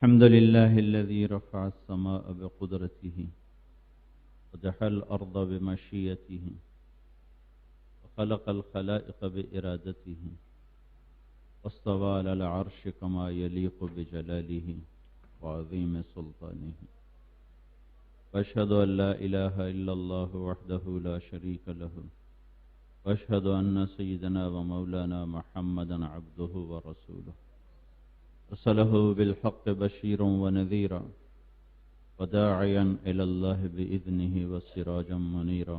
الحمد لله الذي رفع السماء بقدرته ودحى الأرض بمشيئته وخلق الخلائق بإرادته واستوى على العرش كما يليق بجلاله وعظيم سلطانه وأشهد أن لا إله إلا الله وحده لا شريك له وأشهد أن سيدنا ومولانا محمدا عبده ورسوله أرسله بالحق بشيرا ونذيرا وداعيا إلى الله بإذنه وسراجا منيرا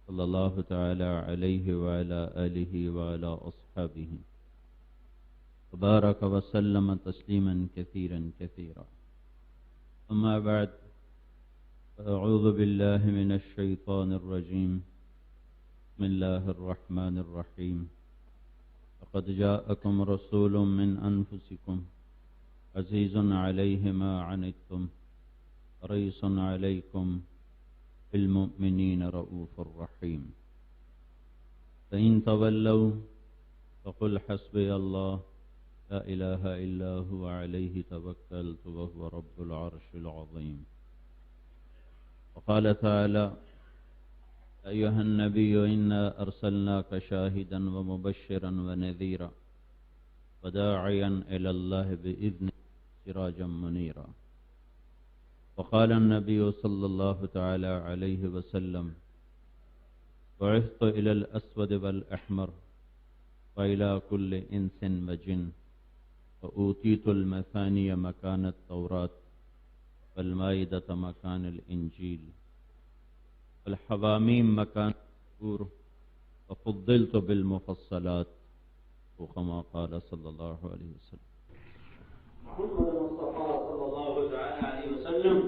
صلى الله تعالى عليه وعلى آله وعلى أصحابه وبارك وسلم تسليما كثيرا كثيرا. أما بعد، أعوذ بالله من الشيطان الرجيم. بسم الله الرحمن الرحيم. لقد جاءكم رسول من أنفسكم عزيز عليه ما عنتم حريص عليكم بالمؤمنين رؤوف رحيم. فإن تولوا فقل حسبي الله لا إله إلا هو عليه توكلت وهو رب العرش العظيم. وقال تعالى: أيها النبي إنا أرسلناك شاهدا ومبشرا ونذيرا وداعيا إلى الله بإذنه سراجا منيرا. وقال النبي صلى الله تعالى عليه وسلم: بعثت إلى الأسود والأحمر وإلى كل إنس وجن وأوتيت المثاني مكان التوراة والمائدة مكان الإنجيل والحواميم مكان الزبور وفضلت بالمفصلات وكما قال صلی اللہ علیہ وسلم. محمد مصطفیٰ صلی اللہ علیہ وسلم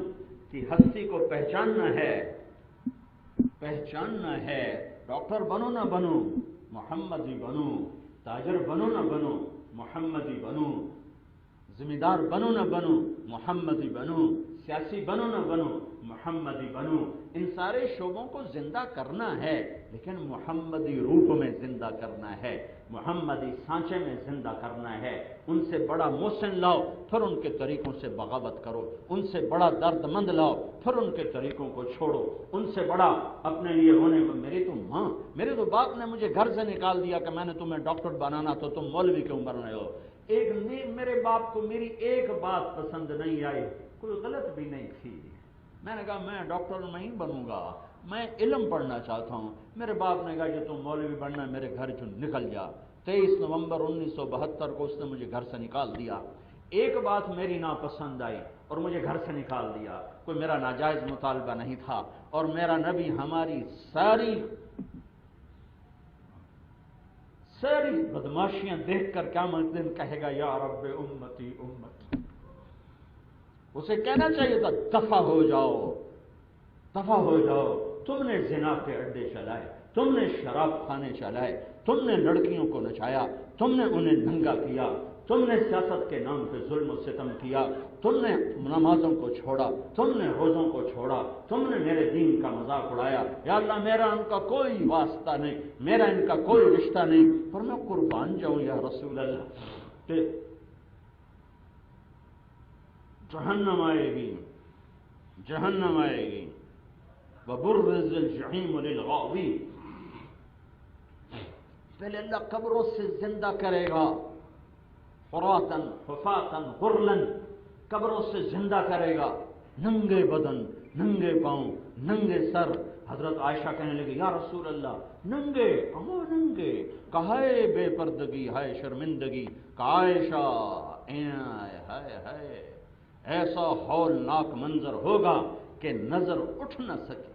کی ہستی کو پہچاننا ہے. ڈاکٹر بنو نہ بنو محمدی بنو، تاجر بنو نہ بنو محمدی بنو، ذمہ دار بنو نہ بنو محمدی بنو، سیاسی بنو نہ بنو محمدی بنو. ان سارے شعبوں کو زندہ کرنا ہے، لیکن محمدی روپ میں زندہ کرنا ہے، محمدی سانچے میں زندہ کرنا ہے. ان سے بڑا محسن لاؤ پھر ان کے طریقوں سے بغاوت کرو، ان سے بڑا درد مند لاؤ پھر ان کے طریقوں کو چھوڑو. ان سے بڑا اپنے لیے ہونے میں میرے تو باپ نے مجھے گھر سے نکال دیا کہ میں نے تمہیں ڈاکٹر بنانا تو تم مولوی کیوں بن رہے ہو. میرے باپ کو میری ایک بات پسند نہیں آئی، کوئی غلط بھی نہیں تھی. میں نے کہا میں ڈاکٹر نہیں بنوں گا، میں علم پڑھنا چاہتا ہوں. میرے باپ نے کہا کہ تم مولوی بننا ہے، میرے گھر چوں نکل جا. 23 نومبر 1972 کو اس نے مجھے گھر سے نکال دیا. ایک بات میری ناپسند آئی اور مجھے گھر سے نکال دیا. کوئی میرا ناجائز مطالبہ نہیں تھا، اور میرا نبی ہماری ساری بدماشیاں دیکھ کر قیامت دن کہے گا یا رب امتی امتی. اسے کہنا چاہیے تھا دفع ہو جاؤ. تم نے زنا کے اڈے چلائے، تم نے شراب خانے چلائے، تم نے لڑکیوں کو نچایا، تم نے انہیں ننگا کیا، تم نے سیاست کے نام پہ ظلم و ستم کیا، تم نے نمازوں کو چھوڑا، تم نے روزوں کو چھوڑا، تم نے میرے دین کا مذاق اڑایا. یا اللہ میرا ان کا کوئی واسطہ نہیں، میرا ان کا کوئی رشتہ نہیں، پر میں قربان جاؤں یا رسول اللہ. جہنم آئے گی وبرز الجحیم للغاوین. پہلے اللہ قبروں سے زندہ کرے گا، فراتن حفاتن غرلن، قبروں سے زندہ کرے گا، ننگے بدن، ننگے پاؤں، ننگے سر. حضرت عائشہ کہنے لگی یا رسول اللہ ننگے ننگے، کہائے بے پردگی ہائے شرمندگی. عائشہ ہائے ایسا ہولناک منظر ہوگا کہ نظر اٹھ نہ سکے،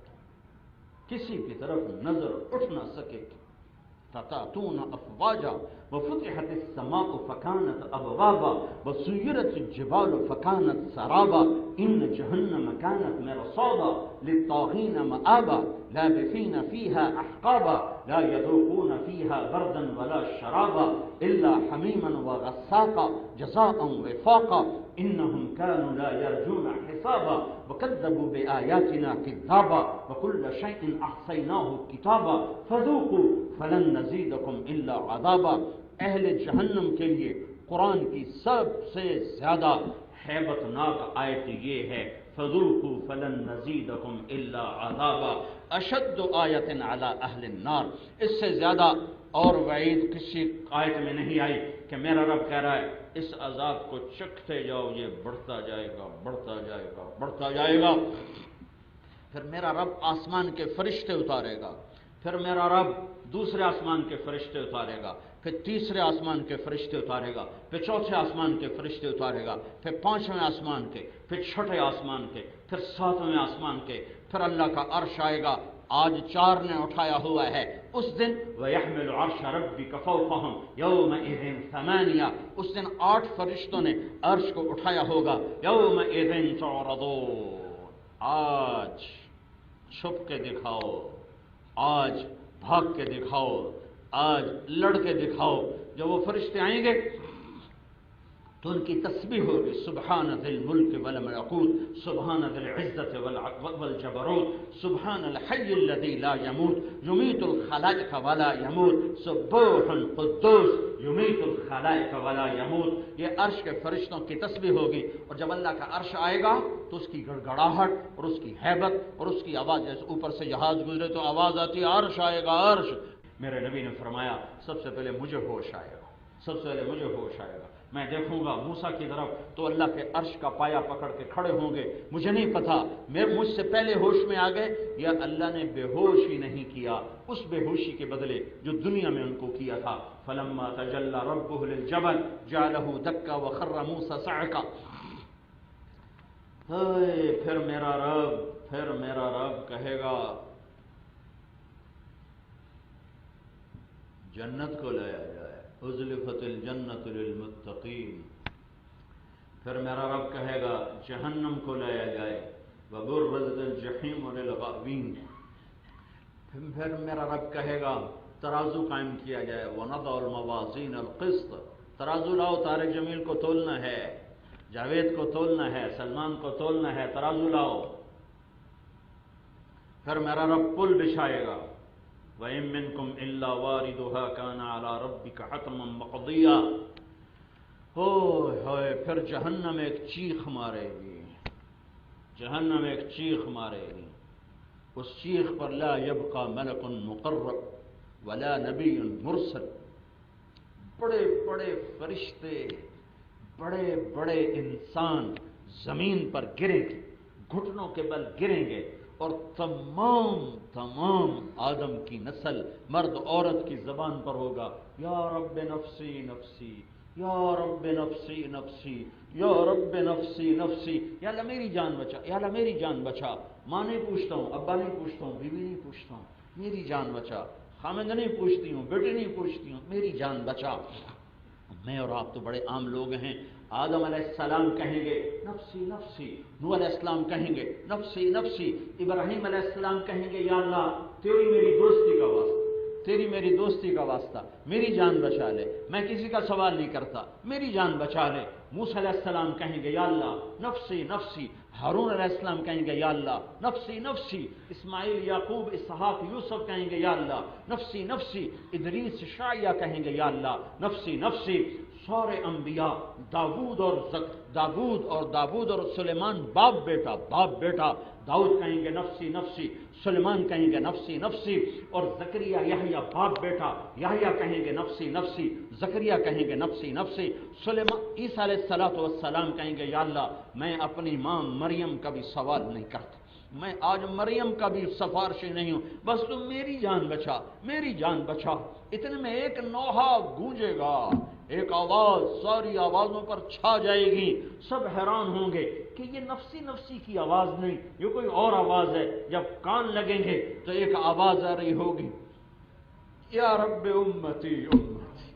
کسی کی طرف نظر اٹھ نہ سکے. تَتَأْتُونَ أَفْوَاجًا وَفُتِحَتِ السَّمَاءُ فَكَانَتْ أَبْوَابًا وَسُيِّرَتِ الجِّبَالُ فَكَانَتْ سَرَابًا إِنَّ جَهَنَّمَ كَانَتْ مِرْصَادًا لِلطَّاغِينَ مَآبًا لَابِثِينَ فِيهَا أَحْقَابًا لَا يَذُوقُونَ فِيهَا بَرْدًا وَلَا شَرَابًا إِلَّا حَمِيمًا وَغَسَّاقًا جَزَاءً وِفَاقًا إِنَّهُمْ كَانُوا لَا يَرْجُونَ حِسَابًا وَكَذَّبُوا بِآيَاتِنَا كِذَّابًا وَكُلَّ شَيْءٍ أَحْصَيْنَاهُ كِتَابًا فَذُوقُوا فَلَن نَّزِيدَكُمْ إِلَّا عَذَابًا. اہل جہنم کے لیے قرآن کی سب سے زیادہ حیبت ناک آیت یہ ہے فذوقوا فلن نزیدکم الا عذابا اشد آیت علی اہل النار. اس سے زیادہ اور وعید کسی آیت میں نہیں آئی کہ میرا رب کہہ رہا ہے اس عذاب کو چکھتے جاؤ، یہ بڑھتا جائے گا بڑھتا جائے گا بڑھتا جائے گا. پھر میرا رب آسمان کے فرشتے اتارے گا، پھر میرا رب دوسرے آسمان کے فرشتے اتارے گا، پھر تیسرے آسمان کے فرشتے اتارے گا، پھر چوتھے آسمان کے فرشتے اتارے گا، پھر پانچویں آسمان کے، پھر چھٹے آسمان کے، پھر ساتویں آسمان کے، پھر اللہ کا عرش آئے گا. آج 4 نے اٹھایا ہوا ہے. اس دن وَيَحْمِلُ عَرْشَ رَبِّكَ فَوْقَهُمْ يَوْمَئِذٍ ثَمَانِيَةٌ. اس دن 8 فرشتوں نے عرش کو اٹھایا ہوگا. يَوْمَئِذٍ تُعْرَضُونَ. آج چھپ کے دکھاؤ، آج بھاگ کے دکھاؤ، آج لڑ کے دکھاؤ. جب وہ فرشتے آئیں گے تو ان کی تسبیح ہوگی سبحان ذی الملک والملکوت، سبحان ذی العزت والجبروت، سبحان الحی الذی لا یموت یمیت الخلائق ولا یموت، سبوح قدوس یمیت الخلائق ولا یموت. یہ عرش کے فرشتوں کی تسبیح ہوگی. اور جب اللہ کا عرش آئے گا تو اس کی گڑگڑاہٹ اور اس کی ہیبت اور اس کی آواز، جیسے اوپر سے جہاز گزرے تو آواز آتی ہے عرش آئے گا عرش. میرے نبی نے فرمایا سب سے پہلے مجھے ہوش آئے گا، سب سے پہلے مجھے ہوش آئے گا. میں دیکھوں گا موسیٰ کی طرف تو اللہ کے عرش کا پایا پکڑ کے کھڑے ہوں گے. مجھے نہیں پتا مجھ سے پہلے ہوش میں آ گئے یا اللہ نے بے ہوش ہی نہیں کیا اس بے ہوشی کے بدلے جو دنیا میں ان کو کیا تھا. فلما تجلی ربہ للجبل جعلہ دکا وخر موسیٰ صعقا. پھر میرا رب کہے گا جنت کو لایا جائے، ازلفت الجنت للمتقین. پھر میرا رب کہے گا جہنم کو لایا جائے، وبرزت الجحیم للغاوین. پھر میرا رب کہے گا ترازو قائم کیا جائے، ونضع الموازین القسط. ترازو لاؤ، طارق جمیل کو تولنا ہے، جاوید کو تولنا ہے، سلمان کو تولنا ہے، ترازو لاؤ. پھر میرا رب پل بچھائے گا وَإِن مِّنكُمْ إِلَّا وَارِدُهَا كَانَ عَلَى رَبِّكَ حَتْمًا مَّقْضِيًّا. ہوئے پھر جہنم ایک چیخ مارے گی، جہنم ایک چیخ مارے گی. اس چیخ پر لا يبقى ملک مقرب ولا نبی مرسل. بڑے بڑے فرشتے، بڑے بڑے انسان زمین پر گریں گے، گھٹنوں کے بل گریں گے، اور تمام آدم کی نسل مرد عورت کی زبان پر ہوگا یا رب نفسی نفسی، یا رب نفسی نفسی، یا رب نفسی نفسی. یا اللہ میری جان بچا، یا اللہ میری جان بچا. ماں نہیں پوچھتا ہوں، ابا نہیں پوچھتا ہوں، بیوی نہیں پوچھتا ہوں، میری جان بچا. خامند نہیں پوچھتی ہوں، بیٹی نہیں پوچھتی ہوں، میری جان بچا. میں اور آپ تو بڑے عام لوگ ہیں. آدم علیہ السلام کہیں گے نفسی نفسی، نوح علیہ السلام کہیں گے نفسی نفسی، ابراہیم علیہ السلام کہیں گے یا اللہ تیری میری دوستی کا واسطہ، تیری میری دوستی کا واسطہ میری جان بچا لے. میں کسی کا سوال نہیں کرتا، میری جان بچا لے. موسیٰ علیہ السلام کہیں گے یا اللہ نفسی نفسی. ہارون علیہ السلام کہیں گے یا اللہ نفسی نفسی. اسماعیل، یعقوب، اسحاق، یوسف کہیں گے یا اللہ نفسی نفسی. ادریس، شعیہ کہیں گے یا اللہ نفسی نفسی. سارے انبیاء داود اور سلیمان باپ بیٹا. داؤد کہیں گے نفسی نفسی، سلیمان کہیں گے نفسی نفسی. اور زکریا یحییٰ باپ بیٹا، یحییٰ کہیں گے نفسی نفسی، زکریا کہیں گے نفسی نفسی. سلیمان، عیسیٰ علیہ السلام کہیں گے یا اللہ میں اپنی ماں مریم کا بھی سوال نہیں کرتا، میں آج مریم کا بھی سفارشی نہیں ہوں، بس تم میری جان بچا، میری جان بچا. اتنے میں ایک نوحہ گونجے گا، ایک آواز ساری آوازوں پر چھا جائے گی. سب حیران ہوں گے کہ یہ نفسی نفسی کی آواز نہیں، یہ کوئی اور آواز ہے. جب کان لگیں گے تو ایک آواز آ رہی ہوگی یا رب امتی امتی،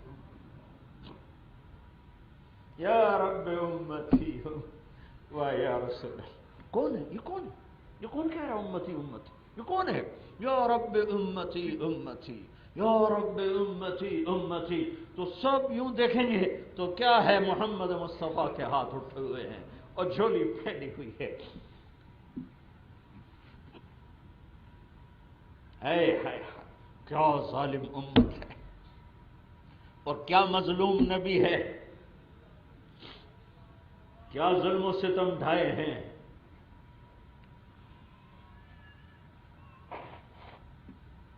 یا رب امتی و یا رسول اللہ. کون ہے یہ؟ کون ہے یہ؟ کون کہہ رہا امتی امتی؟ یہ کون ہے؟ یا رب امتی امتی، یا رب امتی امتی. تو سب یوں دیکھیں گے تو کیا ہے، محمد مصطفیٰ کے ہاتھ اٹھے ہوئے ہیں اور جھولی پھیلی ہوئی ہے. ہے کیا ظالم امت ہے اور کیا مظلوم نبی ہے. کیا ظلم و ستم ڈھائے ہیں.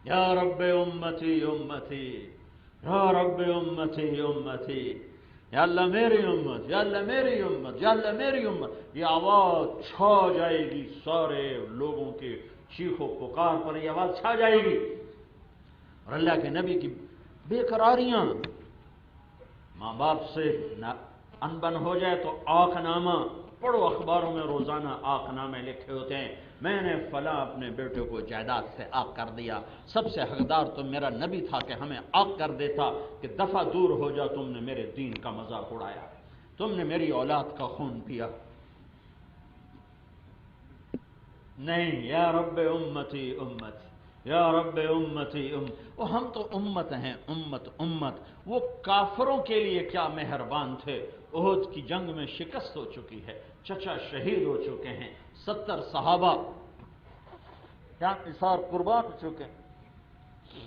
یا رب امتی امتی، یا رب امتی امتی، یا اللہ میری امت، یا اللہ میری امت، یا اللہ میری امت. یہ آواز چھا جائے گی سارے لوگوں کے چیخ و پکار پر، یہ آواز چھا جائے گی. اور اللہ کے نبی کی بے قراریاں، ماں باپ سے انبن ہو جائے تو آنکھ نامہ پڑھو، اخباروں میں روزانہ آنکھ نامے لکھے ہوتے ہیں، میں نے فلاں اپنے بیٹے کو جائیداد سے آگ کر دیا، سب سے حقدار تو میرا نبی تھا کہ ہمیں آگ کر دیتا کہ دفعہ دور ہو جا، تم نے میرے دین کا مذاق اڑایا، تم نے میری اولاد کا خون پیا. نہیں، یا رب امتی امتی، یا رب امتی وہ ہم تو امت ہیں، امت امت. وہ کافروں کے لیے کیا مہربان تھے. احد کی جنگ میں شکست ہو چکی ہے، چچا شہید ہو چکے ہیں، 70 صحابہ کیا نثار قربان ہو چکے ہیں،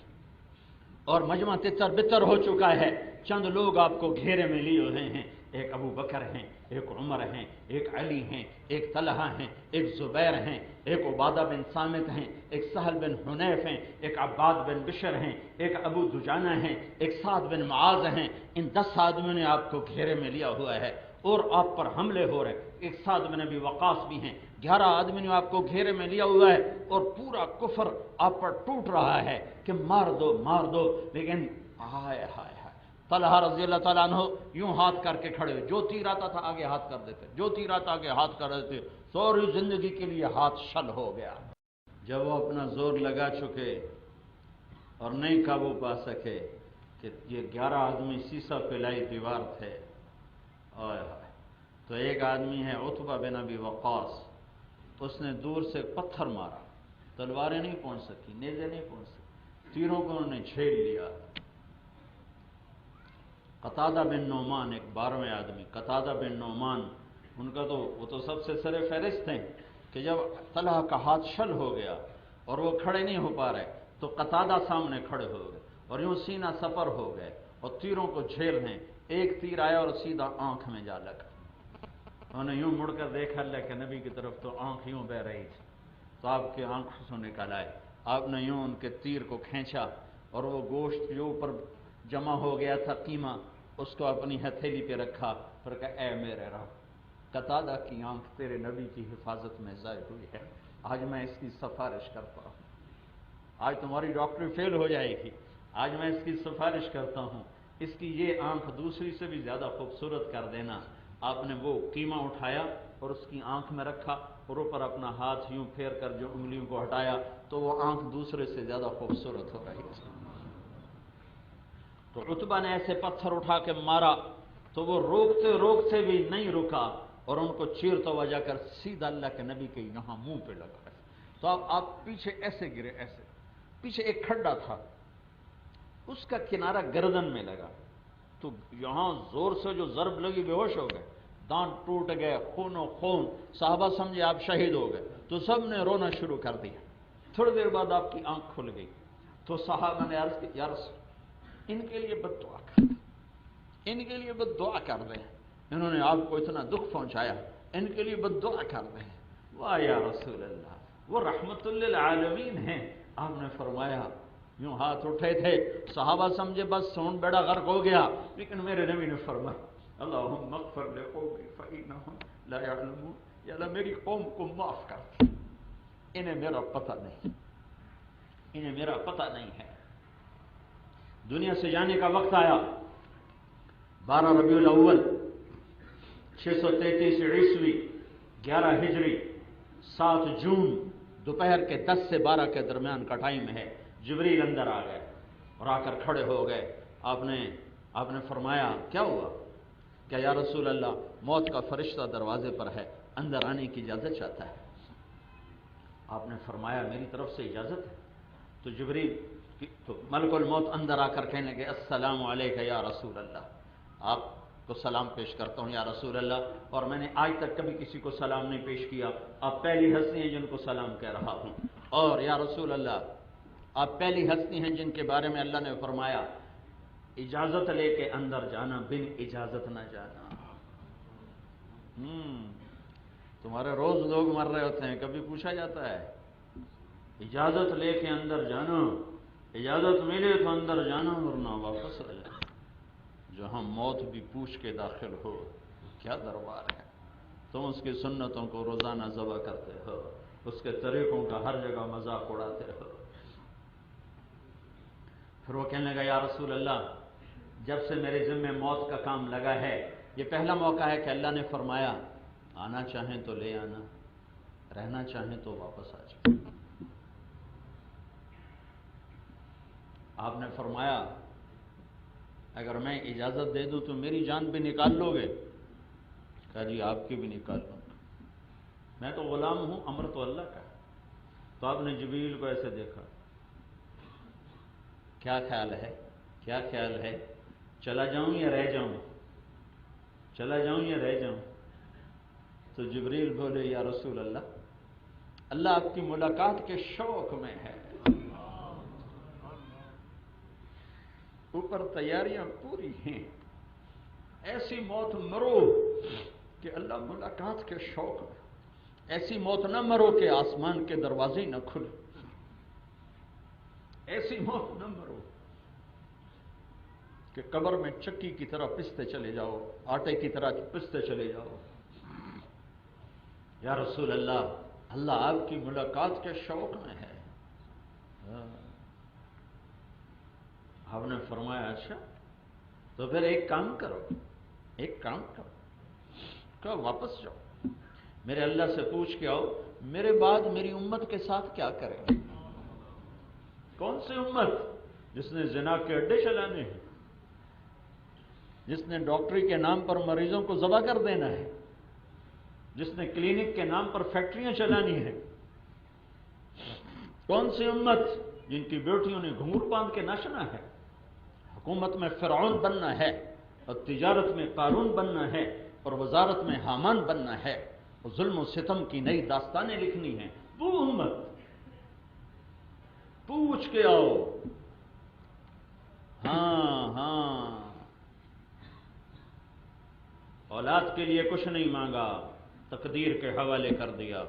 اور مجمع تتر بتر ہو چکا ہے. چند لوگ آپ کو گھیرے میں لیے ہوئے ہیں، ایک ابو بکر ہیں، ایک عمر ہیں، ایک علی ہیں، ایک طلحہ ہیں، ایک زبیر ہیں، ایک عبادہ بن صامت ہیں، ایک سہل بن حنیف ہیں، ایک عباد بن بشر ہیں، ایک ابو دجانہ ہیں، ایک سعد بن معاذ ہیں. ان 10 آدمیوں نے آپ کو گھیرے میں لیا ہوا ہے اور آپ پر حملے ہو رہے ہیں. ایک سعد بن ابی وقاص بھی ہیں. 11 آدمیوں نے آپ کو گھیرے میں لیا ہوا ہے اور پورا کفر آپ پر ٹوٹ رہا ہے کہ مار دو مار دو. لیکن ہائے ہائے ہائے، طلحہ رضی اللہ تعالیٰ عنہ یوں ہاتھ کر کے کھڑے ہوئے، جو تیر آتا تھا آگے ہاتھ کر دیتے، جو تیر آتا آگے ہاتھ کر دیتے. سوری زندگی کے لیے ہاتھ شل ہو گیا. جب وہ اپنا زور لگا چکے اور نہیں قابو پا سکے کہ یہ 11 آدمی سیسا پلائی دیوار تھے. تو ایک آدمی ہے عتبہ بن ابی وقاص، اس نے دور سے پتھر مارا، تلواریں نہیں پہنچ سکی، نیزے نہیں پہنچ سکی، تیروں کو انہوں نے جھیل لیا. قتادہ بن نعمان ایک 12ویں آدمی، قتادہ بن نعمان، ان کا تو وہ تو سب سے سر فہرست ہیں کہ جب طلحہ کا ہاتھ شل ہو گیا اور وہ کھڑے نہیں ہو پا رہے تو قتادہ سامنے کھڑے ہو گئے اور یوں سینہ سپر ہو گئے اور تیروں کو جھیل ہیں. ایک تیر آیا اور سیدھا آنکھ میں جا لگا. انہوں نے یوں مڑ کر دیکھا اللہ کے نبی کی طرف تو آنکھ یوں بہ رہی تھی، تو آپ کے آنکھوں سے نکل آئے. آپ نے یوں ان کے تیر کو کھینچا اور وہ گوشت جو اوپر جمع ہو گیا تھا قیمہ، اس کو اپنی ہتھیلی پہ رکھا، پھر کہا اے میرے رب، قتادہ کی آنکھ تیرے نبی کی حفاظت میں ضائع ہوئی ہے، آج میں اس کی سفارش کرتا ہوں. آج تمہاری ڈاکٹری فیل ہو جائے گی، آج میں اس کی سفارش کرتا ہوں، اس کی یہ آنکھ دوسری سے بھی زیادہ خوبصورت کر دینا. آپ نے وہ قیمہ اٹھایا اور اس کی آنکھ میں رکھا اور اوپر اپنا ہاتھ یوں پھیر کر جو انگلیوں کو ہٹایا تو وہ آنکھ دوسرے سے زیادہ خوبصورت ہو رہی تھی. تو عتبہ نے ایسے پتھر اٹھا کے مارا تو وہ روکتے روکتے بھی نہیں رکا اور ان کو چیرتا ہوا جا کر سیدھا اللہ کے نبی کے یہاں منہ پہ لگا. تو آپ پیچھے ایسے گرے، ایسے پیچھے ایک کھڈا تھا، اس کا کنارہ گردن میں لگا تو یہاں زور سے جو ضرب لگی بے ہوش ہو گئے، دانت ٹوٹ گئے، خون و خون. صحابہ سمجھے آپ شہید ہو گئے تو سب نے رونا شروع کر دیا. تھوڑی دیر بعد آپ کی آنکھ کھل گئی تو صحابہ نے عرض کی یا رسول ان کے لیے بد دعا کر دیں، ان کے لیے بد دعا کر دیں، انہوں نے آپ کو اتنا دکھ پہنچایا، ان کے لیے بد دعا کر دیں. واہ یا رسول اللہ، وہ رحمت للعالمین ہیں. آپ نے فرمایا، یوں ہاتھ اٹھے تھے، صحابہ سمجھے بس سون بیڑا غرق ہو گیا، لیکن میرے نبی نے فرمایا اللہم اغفر لقومی فإنہم لا یعلمون، یا اللہ میری قوم کو معاف کر، انہیں میرا پتہ نہیں، انہیں میرا پتہ نہیں ہے. دنیا سے جانے کا وقت آیا، 12 ربیع الاول 633 عیسوی 11 ہجری 7 جون دوپہر کے 10 سے 12 کے درمیان کا ٹائم ہے. جبریل اندر آ گئے اور آ کر کھڑے ہو گئے. آپ نے فرمایا کیا ہوا؟ کہ یا رسول اللہ موت کا فرشتہ دروازے پر ہے، اندر آنے کی اجازت چاہتا ہے. آپ نے فرمایا میری طرف سے اجازت ہے. تو جبریل تو ملک الموت اندر آ کر کہنے لگے السلام علیک یا رسول اللہ، آپ کو سلام پیش کرتا ہوں یا رسول اللہ، اور میں نے آج تک کبھی کسی کو سلام نہیں پیش کیا، آپ پہلی ہستی ہیں جن کو سلام کہہ رہا ہوں. اور یا رسول اللہ آپ پہلی ہستی ہیں جن کے بارے میں اللہ نے فرمایا اجازت لے کے اندر جانا، بن اجازت نہ جانا. تمہارے روز لوگ مر رہے ہوتے ہیں، کبھی پوچھا جاتا ہے اجازت لے کے اندر جانا، اجازت ملے تو اندر جانا ورنہ واپس آ جانا۔ جہاں موت بھی پوچھ کے داخل ہو، کیا دربار ہے۔ تم اس کی سنتوں کو روزانہ ذبح کرتے ہو، اس کے طریقوں کا ہر جگہ مذاق اڑاتے ہو۔ پھر وہ کہنے لگا یا رسول اللہ، جب سے میرے ذمہ موت کا کام لگا ہے، یہ پہلا موقع ہے کہ اللہ نے فرمایا آنا چاہیں تو لے آنا، رہنا چاہیں تو واپس آ جائیں۔ آپ نے فرمایا اگر میں اجازت دے دوں تو میری جان بھی نکال لو گے؟ کہا جی آپ کی بھی نکال لوں گا، میں تو غلام ہوں، امر تو اللہ کا ہے۔ تو آپ نے جبریل کو ایسے دیکھا، کیا خیال ہے، کیا خیال ہے، چلا جاؤں یا رہ جاؤں، چلا جاؤں یا رہ جاؤں؟ تو جبریل بولے یا رسول اللہ، اللہ آپ کی ملاقات کے شوق میں ہے، اوپر تیاریاں پوری ہیں، ایسی موت مرو کہ اللہ ملاقات کے شوق میں، ایسی موت نہ مرو کہ آسمان کے دروازے نہ کھلے، ایسی موت نہ مرو کہ قبر میں چکی کی طرح پستے چلے جاؤ، آٹے کی طرح پستے چلے جاؤ۔ یا رسول اللہ، اللہ آپ کی ملاقات کے شوق میں ہے۔ آپ نے فرمایا اچھا تو پھر ایک کام کرو، ایک کام کرو، کہ واپس جاؤ، میرے اللہ سے پوچھ کے آؤ میرے بعد میری امت کے ساتھ کیا کرے گا۔ کون سی امت؟ جس نے زنا کے اڈے چلانے ہیں، جس نے ڈاکٹری کے نام پر مریضوں کو ذبح کر دینا ہے، جس نے کلینک کے نام پر فیکٹریاں چلانی ہیں۔ کون سی امت جن کی بیٹیوں نے گھنگرو باندھ کے ناچنا ہے، حکومت میں فرعون بننا ہے اور تجارت میں قارون بننا ہے اور وزارت میں حامان بننا ہے اور ظلم و ستم کی نئی داستانیں لکھنی ہیں۔ وہ امت، پوچھ کے آؤ۔ ہاں اولاد کے لیے کچھ نہیں مانگا، تقدیر کے حوالے کر دیا۔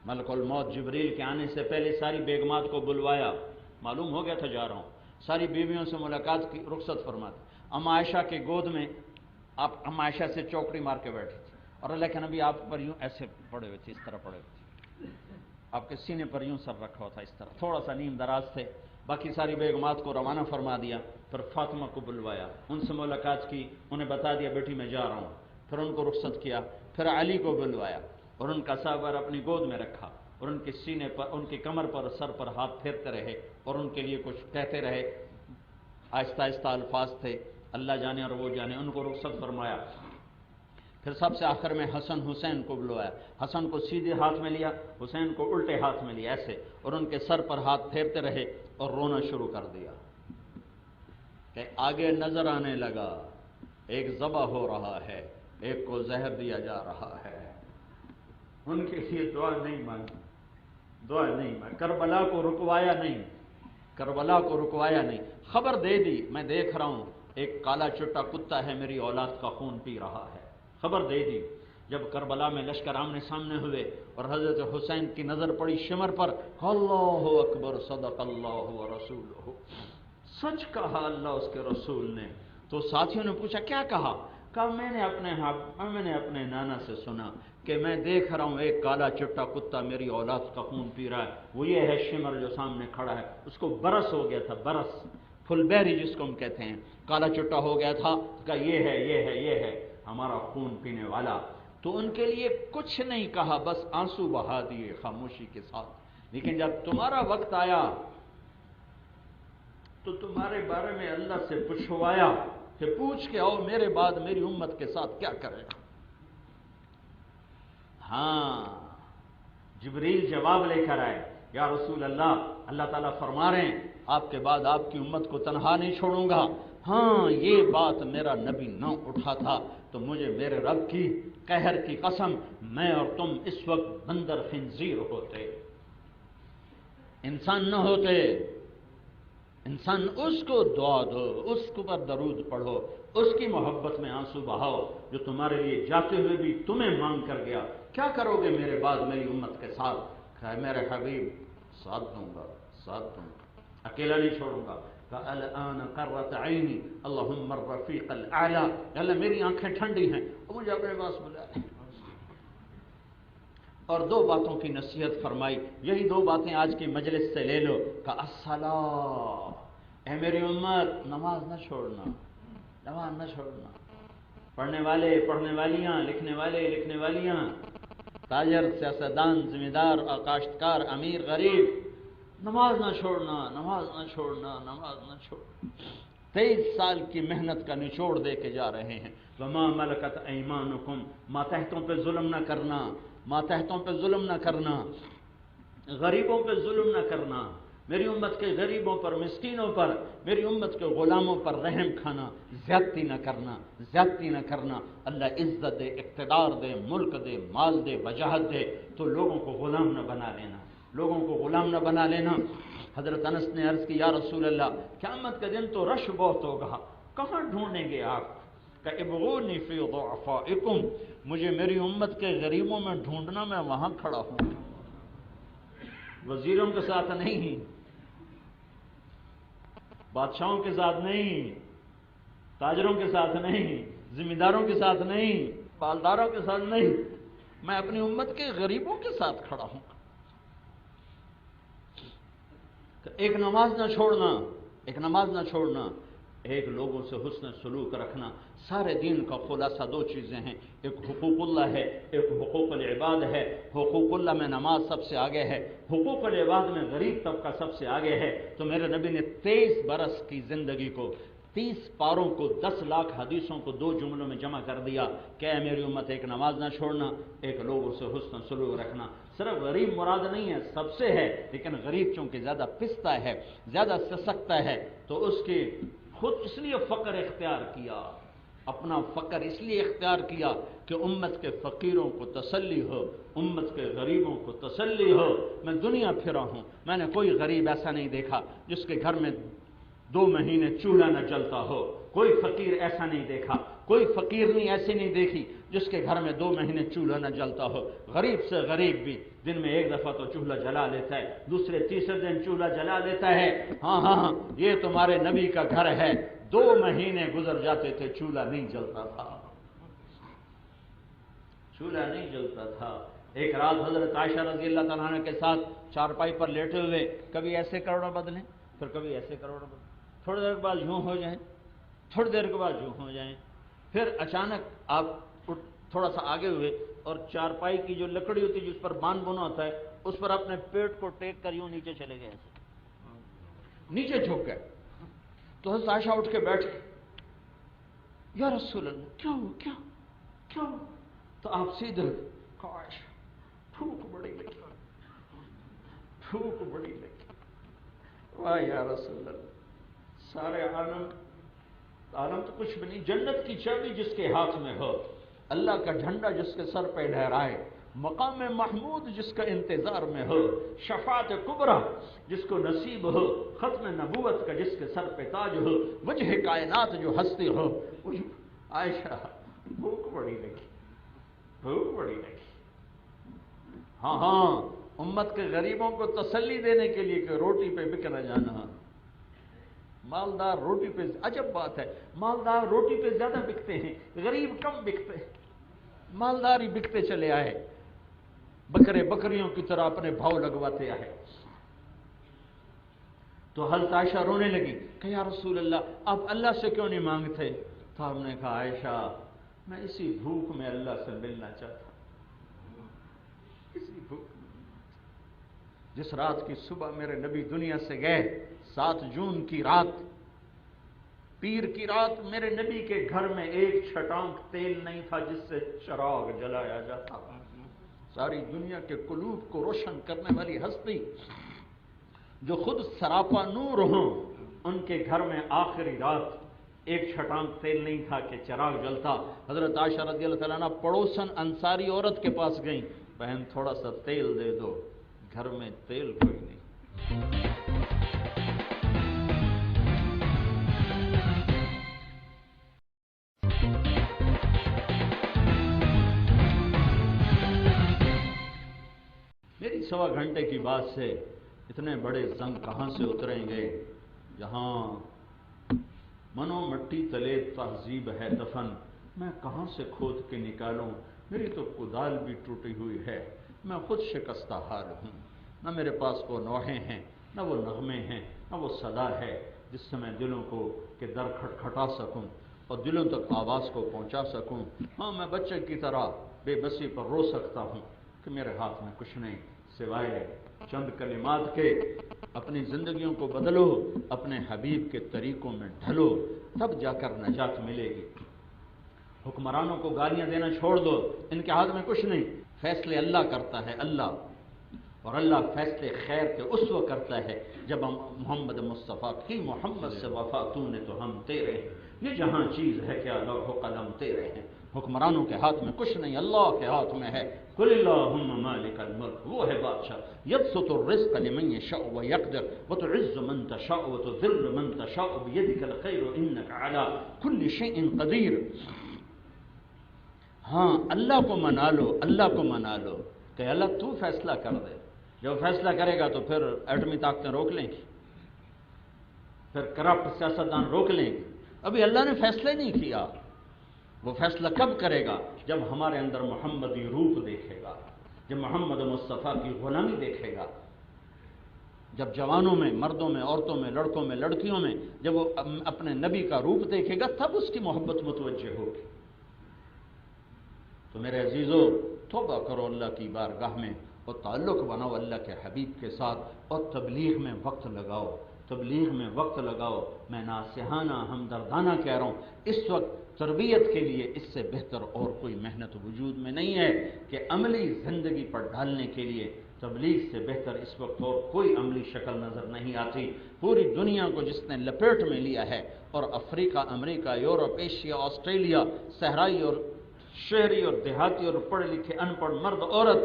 ملک الموت جبریل کے آنے سے پہلے ساری بیگمات کو بلوایا، معلوم ہو گیا تھا جا رہا ہوں، ساری بیویوں سے ملاقات کی، رخصت فرماتے۔ اما عائشہ کے گود میں آپ اما عائشہ سے چوکڑی مار کے بیٹھی تھی اور اللہ کے نبی آپ پر یوں ایسے پڑے ہوئے تھے، اس طرح پڑے ہوئے تھے، آپ کے سینے پر یوں سر رکھا ہوا تھا، اس طرح تھوڑا سا نیم دراز تھے۔ باقی ساری بیگمات کو روانہ فرما دیا، پھر فاطمہ کو بلوایا، ان سے ملاقات کی، انہیں بتا دیا بیٹی میں جا رہا ہوں، پھر ان کو رخصت کیا، پھر علی کو بلوایا اور ان کا صابر اپنی گود میں رکھا اور ان کے سینے پر، ان کی کمر پر، سر پر ہاتھ پھیرتے رہے اور ان کے لیے کچھ کہتے رہے، آہستہ آہستہ الفاظ تھے، اللہ جانے اور وہ جانے، ان کو رخصت فرمایا۔ پھر سب سے آخر میں حسن حسین کو بلوایا، حسن کو سیدھے ہاتھ میں لیا، حسین کو الٹے ہاتھ میں لیا ایسے، اور ان کے سر پر ہاتھ پھیرتے رہے اور رونا شروع کر دیا کہ آگے نظر آنے لگا ایک ذبح ہو رہا ہے، ایک کو زہر دیا جا رہا ہے۔ ان کے لیے دعا نہیں مانگی، دعا نہیں مانگی، کربلا کو رکوایا نہیں، کربلا کو رکوایا نہیں، خبر دے دی میں دیکھ رہا ہوں ایک کالا چٹا کتا ہے میری اولاد کا خون پی رہا ہے، خبر دے دی۔ جب کربلا میں لشکر آمنے سامنے ہوئے اور حضرت حسین کی نظر پڑی شمر پر، اللہ اکبر، صدق اللہ و رسولہ، سچ کہا اللہ اس کے رسول نے۔ تو ساتھیوں نے پوچھا کیا کہا؟ کہا میں نے اپنے نانا سے سنا کہ میں دیکھ رہا ہوں ایک کالا چٹا کتا میری اولاد کا خون پی رہا ہے، وہ یہ ہے شمر جو سامنے کھڑا ہے، اس کو برس ہو گیا تھا، برس، فل بیری جس کو ہم کہتے ہیں، کالا چٹا ہو گیا تھا، کہا یہ ہے یہ ہے یہ ہے ہمارا خون پینے والا۔ تو ان کے لیے کچھ نہیں کہا، بس آنسو بہا دیے خاموشی کے ساتھ۔ لیکن جب تمہارا وقت آیا تو تمہارے بارے میں اللہ سے پوچھوایا کہ پوچھ کے آؤ میرے بعد میری امت کے ساتھ کیا کرے گا۔ ہاں جبریل جواب لے کر آئے، یا رسول اللہ، اللہ تعالیٰ فرما رہے ہیں آپ کے بعد آپ کی امت کو تنہا نہیں چھوڑوں گا۔ ہاں یہ بات میرا نبی نہ اٹھا تھا تو مجھے میرے رب کی قہر کی قسم میں اور تم اس وقت بندر خنزیر ہوتے، انسان نہ ہوتے۔ انسان اس کو دعا دو، اس کے اوپر درود پڑھو، اس کی محبت میں آنسو بہاؤ جو تمہارے لیے جاتے ہوئے بھی تمہیں مانگ کر گیا، کیا کرو گے میرے بعد میری امت کے ساتھ؟ کہ میرے حبیب ساتھ دوں گا، ساتھ دوں گا، اکیلا نہیں چھوڑوں گا۔ الآن قرۃ عینی اللہم الرفیق الاعلی، اللہ میری آنکھیں ٹھنڈی ہیں، مجھے اپنے پاس بلا لے۔ اور دو باتوں کی نصیحت فرمائی، یہی دو باتیں آج کی مجلس سے لے لو کہ الصلاۃ، اے میری امت نماز نہ چھوڑنا، نماز نہ چھوڑنا۔ پڑھنے والے، پڑھنے والیاں، لکھنے والے، لکھنے والیاں، تاجر، سیاستدان، ذمہ دار اور کاشتکار، امیر غریب، نماز نہ چھوڑنا، نماز نہ چھوڑنا، نماز نہ چھوڑنا۔ 23 سال کی محنت کا نچوڑ دے کے جا رہے ہیں۔ وما ملکت ایمانکم، ماتحتوں پہ ظلم نہ کرنا، ماتحتوں پہ ظلم نہ کرنا، غریبوں پہ ظلم نہ کرنا، میری امت کے غریبوں پر، مسکینوں پر، میری امت کے غلاموں پر رحم کھانا، زیادتی نہ کرنا، زیادتی نہ کرنا۔ اللہ عزت دے، اقتدار دے، ملک دے، مال دے، وجاہت دے، تو لوگوں کو غلام نہ بنا لینا، لوگوں کو غلام نہ بنا لینا۔ حضرت انس نے عرض کی، یا رسول اللہ قیامت کا دن تو رش بہت ہوگا، کہاں ڈھونڈیں گے آپ؟ کہ ابغونی فی ضعفائکم، مجھے میری امت کے غریبوں میں ڈھونڈنا، میں وہاں کھڑا ہوں، وزیروں کے ساتھ نہیں، بادشاہوں کے ساتھ نہیں، تاجروں کے ساتھ نہیں، ذمہ داروں کے ساتھ نہیں، مالداروں کے ساتھ نہیں، میں اپنی امت کے غریبوں کے ساتھ کھڑا ہوں۔ ایک نماز نہ چھوڑنا، ایک نماز نہ چھوڑنا، ایک لوگوں سے حسن سلوک رکھنا۔ سارے دین کا خلاصہ دو چیزیں ہیں، ایک حقوق اللہ ہے، ایک حقوق العباد ہے۔ حقوق اللہ میں نماز سب سے آگے ہے، حقوق العباد میں غریب طبقہ سب سے آگے ہے۔ تو میرے نبی نے 23 برس کی زندگی کو، 30 پاروں کو، 10 لاکھ حدیثوں کو 2 جملوں میں جمع کر دیا کہ اے میری امت، ایک نماز نہ چھوڑنا، ایک لوگوں سے حسن سلوک رکھنا۔ صرف غریب مراد نہیں ہے، سب سے ہے، لیکن غریب چونکہ زیادہ پستا ہے، زیادہ سسکتا ہے، تو اس کی خود اس لیے فقر اختیار کیا، اپنا فقر اس لیے اختیار کیا کہ امت کے فقیروں کو تسلی ہو، امت کے غریبوں کو تسلی ہو۔ میں دنیا پھرا ہوں، میں نے کوئی غریب ایسا نہیں دیکھا جس کے گھر میں 2 مہینے چولہا نہ جلتا ہو، کوئی فقیر ایسا نہیں دیکھا، کوئی فقیرنی ایسی نہیں دیکھی جس کے گھر میں 2 مہینے چولہا نہ جلتا ہو۔ غریب سے غریب بھی دن میں 1 دفعہ تو چولہا جلا لیتا ہے، دوسرے تیسرے دن چولہا جلا لیتا ہے۔ ہاں ہاں ہاں، یہ تمہارے نبی کا گھر ہے، 2 مہینے گزر جاتے تھے چولہا نہیں جلتا تھا، چولہا نہیں جلتا تھا۔ ایک رات حضرت عائشہ رضی اللہ تعالیٰ عنہ کے ساتھ چارپائی پر لیٹے ہوئے، کبھی ایسے کروڑا بدلیں، پھر کبھی ایسے کروڑا بدلیں، تھوڑی دیر کے بعد یوں ہو جائیں، تھوڑی دیر کے بعد یوں ہو جائیں، پھر اچانک آپ تھوڑا سا آگے ہوئے اور چارپائی کی جو لکڑی ہوتی ہے جس پر بان بنا ہوتا ہے، اس پر اپنے پیٹ کو ٹیک کر یوں نیچے چلے گئے، ایسے نیچے جھک گئے۔ تو حضرت عائشہ اٹھ کے بیٹھ گئے، یا رسول اللہ کیا ہو، کیا کیا ہو؟ تو آپ سیدھے کاش بھوک بڑی لگی، بھوک بڑی لگی، واہ یا رسول اللہ، سارے عالم تو کچھ بھی نہیں، جنت کی چابی جس کے ہاتھ میں ہو، اللہ کا جھنڈا جس کے سر پہ لہرائے، مقام محمود جس کا انتظار میں ہو، شفاعت کبریٰ جس کو نصیب ہو، ختم نبوت کا جس کے سر پہ تاج ہو، وجہ کائنات جو ہستی ہو۔ عائشہ بھوک بڑی لگی، بھوک بڑی لگی۔ ہاں ہاں، امت کے غریبوں کو تسلی دینے کے لیے کہ روٹی پہ بک نہ جانا۔ مالدار روٹی پہ، عجب بات ہے، مالدار روٹی پہ زیادہ بکتے ہیں، غریب کم بکتے ہیں، مالدار ہی بکتے چلے آئے، بکرے بکریوں کی طرح اپنے بھاؤ لگواتے آئے۔ تو حضرت عائشہ رونے لگی کہ یا رسول اللہ آپ اللہ سے کیوں نہیں مانگتے؟ تو ہم نے کہا عائشہ میں اسی بھوک میں اللہ سے ملنا چاہتا ہوں، اسی بھوک میں۔ جس رات کی صبح میرے نبی دنیا سے گئے، 7 جون کی رات، پیر کی رات، میرے نبی کے گھر میں 1 چھٹانک تیل نہیں تھا جس سے چراغ جلایا جاتا۔ ساری دنیا کے قلوب کو روشن کرنے والی ہستی جو خود سراپا نور ہوں، ان کے گھر میں آخری رات 1 چھٹانک تیل نہیں تھا کہ چراغ جلتا۔ حضرت عائشہ رضی اللہ تعالیٰ عنہ پڑوسن انصاری عورت کے پاس گئیں، بہن تھوڑا سا تیل دے دو، گھر میں تیل کوئی نہیں۔ سوا گھنٹے کی بات سے اتنے بڑے زنگ کہاں سے اتریں گے؟ جہاں منو مٹی تلے تہذیب ہے دفن، میں کہاں سے کھود کے نکالوں؟ میری تو کدال بھی ٹوٹی ہوئی ہے، میں خود شکستہ حال ہوں، نہ میرے پاس وہ نوحے ہیں، نہ وہ نغمے ہیں، نہ وہ صدا ہے جس سے میں دلوں کو کہ در کھٹکھٹا سکوں اور دلوں تک آواز کو پہنچا سکوں۔ ہاں میں بچے کی طرح بے بسی پر رو سکتا ہوں کہ میرے ہاتھ میں کچھ نہیں سوائے چند کلمات کے۔ اپنی زندگیوں کو بدلو، اپنے حبیب کے طریقوں میں ڈھلو، تب جا کر نجات ملے گی۔ حکمرانوں کو گالیاں دینا چھوڑ دو، ان کے ہاتھ میں کچھ نہیں، فیصلے اللہ کرتا ہے اللہ، اور اللہ فیصلے خیر کے اس وقت کرتا ہے جب ہم محمد مصطفیٰ کی محمد سے وفا تو نے تو ہم تیرے ہیں، یہ جہاں چیز ہے کیا لوح و قلم تیرے ہیں۔ حکمرانوں کے ہاتھ میں کچھ نہیں، اللہ کے ہاتھ میں ہے۔ قل اللہم مالک الملک، وہ ہے بادشاہ، یبسط الرزق لمن یشاء ویقدر وتعز من تشاء وتذل من تشاء بیدک الخیر انک علی کل شیء قدیر۔ ہاں اللہ کو منا لو، اللہ کو منا لو کہ اللہ تو فیصلہ کر دے، جب فیصلہ کرے گا تو پھر ایٹمی طاقتیں روک لیں گی، پھر کرپٹ سیاستدان روک لیں گے۔ ابھی اللہ نے فیصلہ نہیں کیا، وہ فیصلہ کب کرے گا؟ جب ہمارے اندر محمدی روپ دیکھے گا، جب محمد مصطفیٰ کی غلامی دیکھے گا، جب جوانوں میں، مردوں میں، عورتوں میں، لڑکوں میں، لڑکیوں میں جب وہ اپنے نبی کا روپ دیکھے گا، تب اس کی محبت متوجہ ہوگی۔ تو میرے عزیزو، توبہ کرو اللہ کی بارگاہ میں اور تعلق بناؤ اللہ کے حبیب کے ساتھ، اور تبلیغ میں وقت لگاؤ، تبلیغ میں وقت لگاؤ۔ میں ناصحانہ ہمدردانہ کہہ رہا ہوں، اس وقت تربیت کے لیے اس سے بہتر اور کوئی محنت وجود میں نہیں ہے کہ عملی زندگی پر ڈالنے کے لیے تبلیغ سے بہتر اس وقت اور کوئی عملی شکل نظر نہیں آتی۔ پوری دنیا کو جس نے لپیٹ میں لیا ہے، اور افریقہ، امریکہ، یورپ، ایشیا، آسٹریلیا، صحرائی اور شہری اور دیہاتی اور پڑھے لکھے ان پڑھ مرد عورت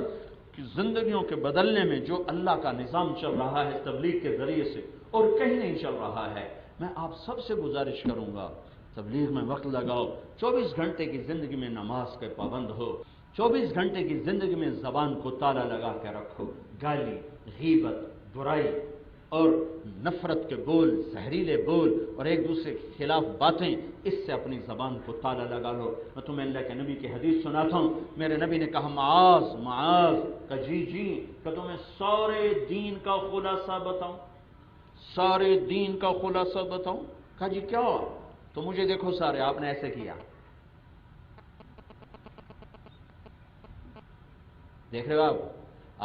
کی زندگیوں کے بدلنے میں جو اللہ کا نظام چل رہا ہے تبلیغ کے ذریعے سے، اور کہیں نہیں چل رہا ہے، میں آپ سب سے گزارش کروں گا تبلیغ میں وقت لگاؤ۔ 24 گھنٹے کی زندگی میں نماز کے پابند ہو، 24 گھنٹے کی زندگی میں زبان کو تالا لگا کے رکھو، گالی، غیبت، برائی اور نفرت کے بول، زہریلے بول اور ایک دوسرے کے خلاف باتیں، اس سے اپنی زبان کو تالا لگا لو۔ میں تمہیں اللہ کے نبی کی حدیث سناتا ہوں، میرے نبی نے کہا معاذ معاذ، کہ جی کہ تمہیں سارے دین کا خلاصہ بتاؤں، سارے دین کا خلاصہ بتاؤں؟ کہا جی کیا؟ تو مجھے دیکھو سارے، آپ نے ایسے کیا، دیکھ رہے ہو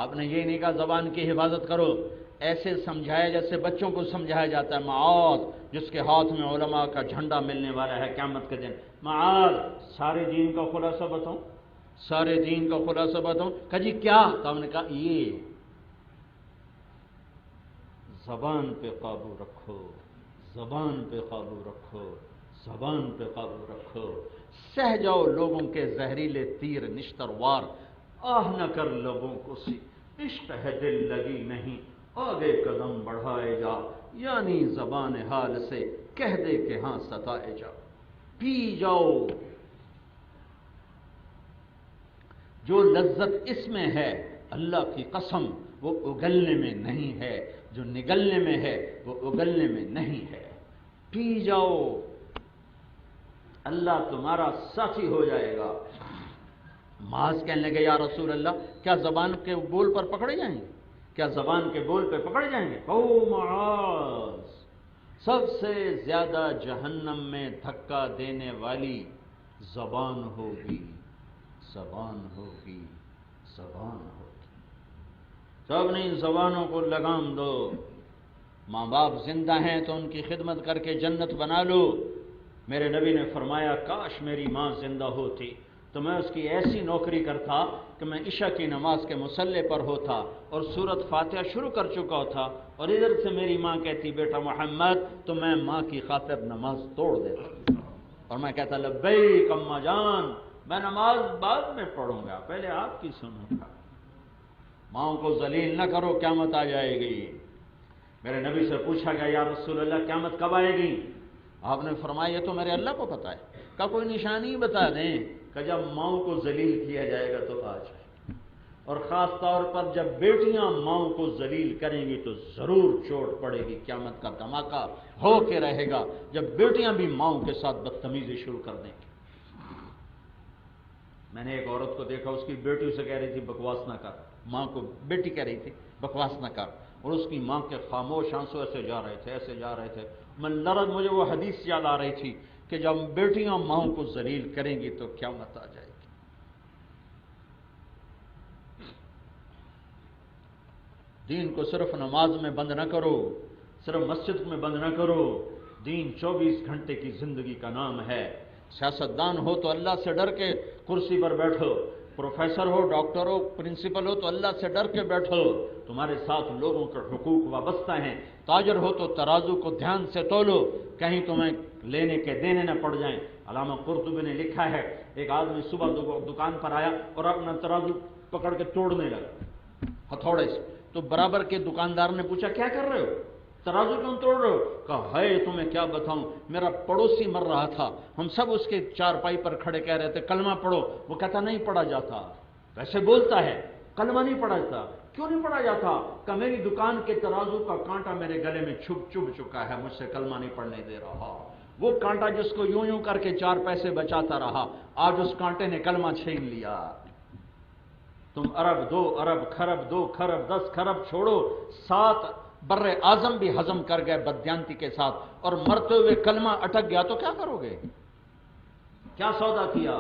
آپ نے یہ نہیں کہا زبان کی حفاظت کرو، ایسے سمجھایا جیسے بچوں کو سمجھایا جاتا ہے۔ معاذ، جس کے ہاتھ میں علماء کا جھنڈا ملنے والا ہے قیامت کے دن، معاذ سارے دین کا خلاصہ بتاؤں، سارے دین کا خلاصہ بتاؤں؟ کہا جی کیا؟ تو ہم نے کہا یہ زبان پہ قابو رکھو، زبان پہ قابو رکھو، زبان پہ قابو رکھو، سہ جاؤ لوگوں کے زہریلے تیر نشتر وار، آہ نہ کر لبوں کو سی، عشق ہے دل لگی نہیں، آگے قدم بڑھائے جا، یعنی زبان حال سے کہہ دے کہ ہاں ستائے جا، پی جاؤ۔ جو لذت اس میں ہے اللہ کی قسم وہ اگلنے میں نہیں ہے، جو نگلنے میں ہے وہ اگلنے میں نہیں ہے، پی جاؤ، اللہ تمہارا ساتھی ہو جائے گا۔ معاذ کہنے لگے یا رسول اللہ کیا زبان کے بول پر پکڑے جائیں گے؟ کیا زبان کے بول پہ پکڑے جائیں گے؟ او معاذ، سب سے زیادہ جہنم میں دھکا دینے والی زبان ہوگی، زبان ہوگی، زبان ہوگی۔ سب نے ان زبانوں کو لگام دو۔ ماں باپ زندہ ہیں تو ان کی خدمت کر کے جنت بنا لو۔ میرے نبی نے فرمایا کاش میری ماں زندہ ہوتی تو میں اس کی ایسی نوکری کرتا کہ میں عشاء کی نماز کے مصلی پر ہوتا اور سورت فاتحہ شروع کر چکا تھا، اور ادھر سے میری ماں کہتی بیٹا محمد، تو میں ماں کی خاطر نماز توڑ دیتا اور میں کہتا لبیک اماں جان، میں نماز بعد میں پڑھوں گا، پہلے آپ کی سنوں گا۔ ماں کو ذلیل نہ کرو، قیامت آ جائے گی۔ میرے نبی سے پوچھا گیا یا رسول اللہ قیامت کب آئے گی؟ آپ نے فرمایا یہ تو میرے اللہ کو پتہ ہے، کہ کوئی نشانی بتا دیں کہ جب ماؤں کو ذلیل کیا جائے گا تو آ جائے۔ اور خاص طور پر جب بیٹیاں ماؤں کو ذلیل کریں گی تو ضرور چوٹ پڑے گی، قیامت کا دھماکہ ہو کے رہے گا جب بیٹیاں بھی ماؤں کے ساتھ بدتمیزی شروع کر دیں گی۔ میں نے ایک عورت کو دیکھا، اس کی بیٹی اسے کہہ رہی تھی بکواس نہ کر، ماں کو بیٹی کہہ رہی تھی بکواس نہ کر، اور اس کی ماں کے خاموش آنسو ایسے جا رہے تھے، ایسے جا رہے تھے۔ مجھے وہ حدیث یاد آ رہی تھی کہ جب بیٹیاں ماؤں کو ذلیل کریں گی تو قیامت آ جائے گی۔ دین کو صرف نماز میں بند نہ کرو، صرف مسجد میں بند نہ کرو، دین 24 گھنٹے کی زندگی کا نام ہے۔ سیاستدان ہو تو اللہ سے ڈر کے کرسی پر بیٹھو، پروفیسر ہو، ڈاکٹر ہو، پرنسپل ہو تو اللہ سے ڈر کے بیٹھو، تمہارے ساتھ لوگوں کے حقوق وابستہ ہیں۔ تاجر ہو تو ترازو کو دھیان سے تولو، کہیں تمہیں لینے کے دینے نہ پڑ جائیں۔ علامہ قرطبی نے لکھا ہے، ایک آدمی صبح دکان پر آیا اور اپنا ترازو پکڑ کے توڑنے لگا ہتھوڑے سے، تو برابر کے دکاندار نے پوچھا کیا کر رہے ہو، ترازو کیوں توڑ رہے ہو؟ کہا ہے تمہیں کیا بتاؤں، میرا پڑوسی مر رہا تھا، ہم سب اس کے چارپائی پر کھڑے کہہ رہے تھے کلمہ پڑھو، وہ کہتا نہیں پڑھا جاتا، ویسے بولتا ہے کلمہ نہیں پڑھا جاتا۔ کیوں نہیں پڑھا جاتا؟ کہ میری دکان کے ترازو کا کانٹا میرے گلے میں چبھ چکا ہے، مجھ سے کلمہ نہیں پڑھنے دے رہا۔ وہ کانٹا جس کو یوں یوں کر کے 4 پیسے بچاتا رہا، آج اس کانٹے نے کلمہ چھین لیا۔ تم ارب 2 ارب خرب 2 خرب 10 خرب چھوڑو، 7 بر اعظم بھی ہضم کر گئے بددیانتی کے ساتھ، اور مرتے ہوئے کلمہ اٹک گیا تو کیا کرو گے؟ کیا سودا کیا؟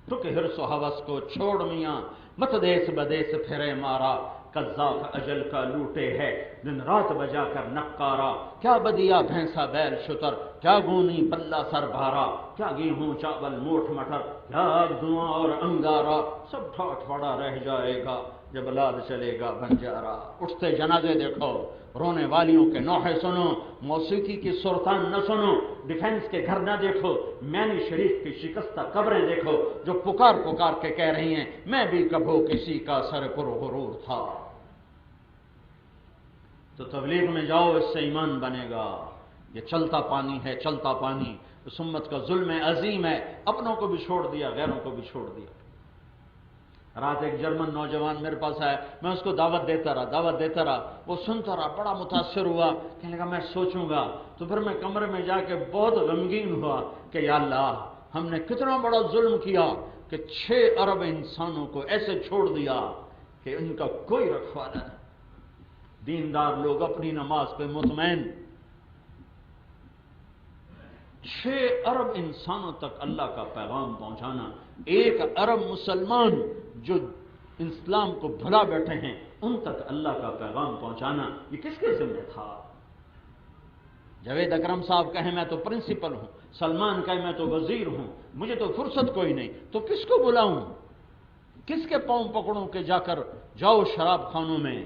ٹک حرص و ہوس کو چھوڑ میاں، مت دیس بدیس پھرے مارا، قذاف اجل کا لوٹے ہے دن رات بجا کر نقارا، کیا بدیا بھینسا بیل شتر، کیا گونی پلہ سر بھارا، کیا گیہوں چاول موٹھ مٹر، کیا آگ دھواں اور انگارا، سب ٹھاٹ پڑا رہ جائے گا جب لاد چلے گا بنجارا۔ اٹھتے جنازے دیکھو، رونے والیوں کے نوحے سنو، موسیقی کی سرتان نہ سنو، ڈیفنس کے گھر نہ دیکھو، مینی شریف کی شکستہ قبریں دیکھو جو پکار پکار کے کہہ رہی ہیں میں بھی کبھو کسی کا سر پر غرور تھا۔ تو تبلیغ میں جاؤ، اس سے ایمان بنے گا۔ یہ چلتا پانی ہے، چلتا پانی، اس امت کا ظلم عظیم ہے، اپنوں کو بھی چھوڑ دیا، غیروں کو بھی چھوڑ دیا۔ رات ایک جرمن نوجوان میرے پاس آیا، میں اس کو دعوت دیتا رہا، وہ سنتا رہا، بڑا متاثر ہوا، کہنے لگا میں سوچوں گا۔ تو پھر میں کمرے میں جا کے بہت غمگین ہوا کہ یا اللہ، ہم نے کتنا بڑا ظلم کیا کہ 6 ارب انسانوں کو ایسے چھوڑ دیا کہ ان کا کوئی رکھوالا نہیں۔ دیندار لوگ اپنی نماز پہ مطمئن، 6 ارب انسانوں تک اللہ کا پیغام پہنچانا، 1 ارب مسلمان جو اسلام کو بھلا بیٹھے ہیں ان تک اللہ کا پیغام پہنچانا، یہ کس کے ذمہ تھا؟ جاوید اکرم صاحب کہیں میں تو پرنسپل ہوں، سلمان کہیں میں تو وزیر ہوں، مجھے تو فرصت کوئی نہیں، تو کس کو بلاؤں؟ کس کے پاؤں پکڑوں کہ جا کر جاؤ شراب خانوں میں،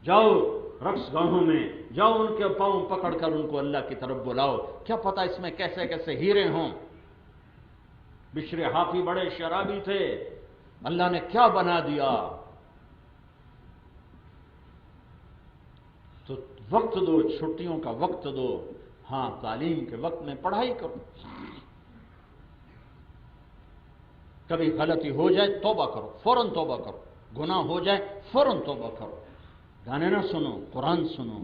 جاؤ رقص گاہوں میں، جاؤ ان کے پاؤں پکڑ کر ان کو اللہ کی طرف بلاؤ، کیا پتہ اس میں کیسے کیسے ہیرے ہوں۔ بشر حافی بڑے شرابی تھے، اللہ نے کیا بنا دیا۔ تو وقت دو، چھٹیوں کا وقت دو، ہاں تعلیم کے وقت میں پڑھائی کرو، کبھی غلطی ہو جائے توبہ کرو، فوراً توبہ کرو، گناہ ہو جائے فوراً توبہ کرو، گانے نہ سنو، قرآن سنو،